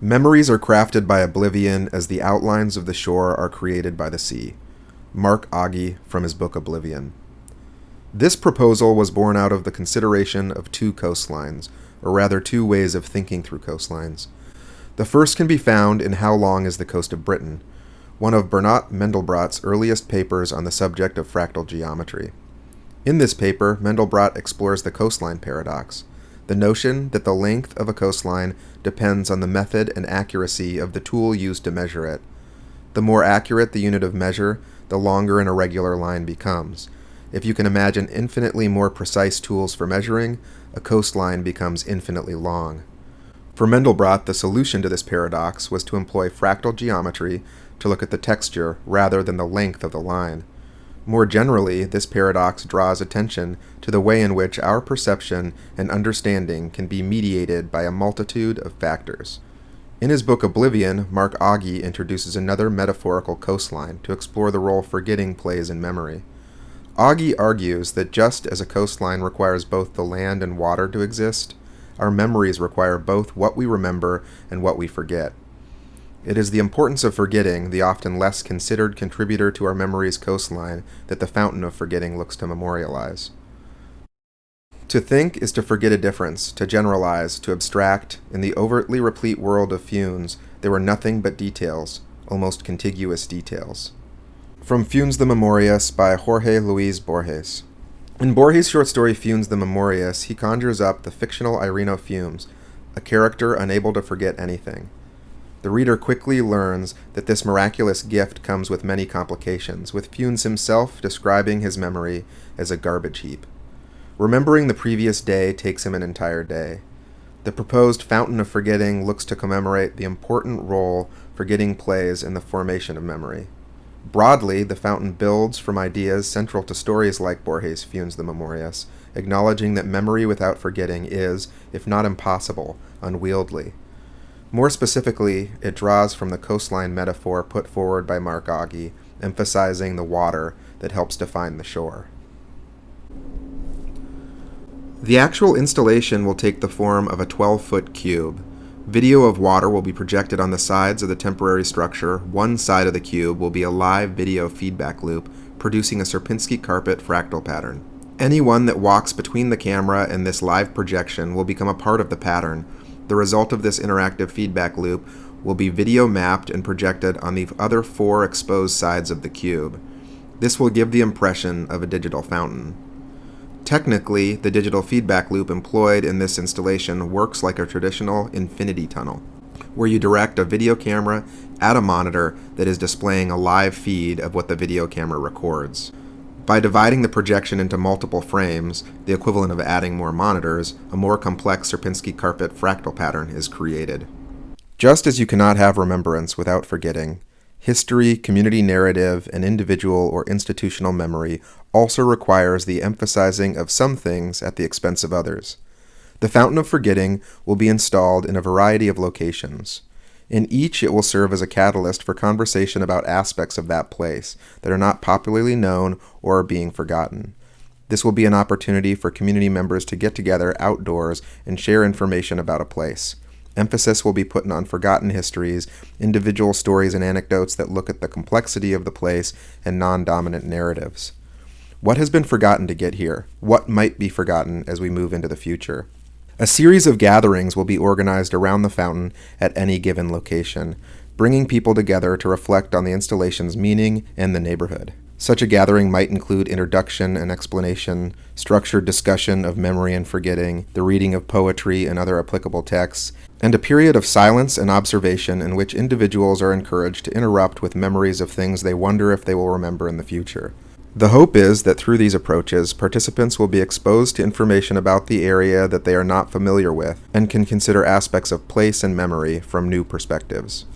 Memories are crafted by oblivion as the outlines of the shore are created by the sea. Mark Augie from his book Oblivion. This proposal was born out of the consideration of two coastlines, or rather two ways of thinking through coastlines. The first can be found in How Long is the Coast of Britain, one of Bernat Mendelbrot's earliest papers on the subject of fractal geometry. In this paper, Mendelbrot explores the coastline paradox, the notion that the length of a coastline depends on the method and accuracy of the tool used to measure it. The more accurate the unit of measure, the longer an irregular line becomes. If you can imagine infinitely more precise tools for measuring, a coastline becomes infinitely long. For Mendelbrot, the solution to this paradox was to employ fractal geometry to look at the texture rather than the length of the line. More generally, this paradox draws attention to the way in which our perception and understanding can be mediated by a multitude of factors. In his book Oblivion, Mark Augie introduces another metaphorical coastline to explore the role forgetting plays in memory. Augie argues that just as a coastline requires both the land and water to exist, our memories require both what we remember and what we forget. It is the importance of forgetting, the often less considered contributor to our memory's coastline, that the fountain of forgetting looks to memorialize. To think is to forget a difference, to generalize, to abstract. In the overtly replete world of Funes, there were nothing but details, almost contiguous details. From Funes the Memorious by Jorge Luis Borges. In Borges' short story Funes the Memorious, he conjures up the fictional Ireno Fumes, a character unable to forget anything. The reader quickly learns that this miraculous gift comes with many complications, with Funes himself describing his memory as a garbage heap. Remembering the previous day takes him an entire day. The proposed fountain of forgetting looks to commemorate the important role forgetting plays in the formation of memory. Broadly, the fountain builds from ideas central to stories like Borges' Funes the Memorious, acknowledging that memory without forgetting is, if not impossible, unwieldy. More specifically, it draws from the coastline metaphor put forward by Mark Augie, emphasizing the water that helps define the shore. The actual installation will take the form of a 12-foot cube. Video of water will be projected on the sides of the temporary structure. One side of the cube will be a live video feedback loop, producing a Sierpinski carpet fractal pattern. Anyone that walks between the camera and this live projection will become a part of the pattern. The result of this interactive feedback loop will be video mapped and projected on the other 4 exposed sides of the cube. This will give the impression of a digital fountain. Technically, the digital feedback loop employed in this installation works like a traditional infinity tunnel, where you direct a video camera at a monitor that is displaying a live feed of what the video camera records. By dividing the projection into multiple frames, the equivalent of adding more monitors, a more complex Sierpinski carpet fractal pattern is created. Just as you cannot have remembrance without forgetting, history, community narrative, and individual or institutional memory also requires the emphasizing of some things at the expense of others. The fountain of forgetting will be installed in a variety of locations. In each, it will serve as a catalyst for conversation about aspects of that place that are not popularly known or are being forgotten. This will be an opportunity for community members to get together outdoors and share information about a place. Emphasis will be put on forgotten histories, individual stories and anecdotes that look at the complexity of the place, and non-dominant narratives. What has been forgotten to get here? What might be forgotten as we move into the future? A series of gatherings will be organized around the fountain at any given location, bringing people together to reflect on the installation's meaning and the neighborhood. Such a gathering might include introduction and explanation, structured discussion of memory and forgetting, the reading of poetry and other applicable texts, and a period of silence and observation in which individuals are encouraged to interrupt with memories of things they wonder if they will remember in the future. The hope is that through these approaches, participants will be exposed to information about the area that they are not familiar with and can consider aspects of place and memory from new perspectives.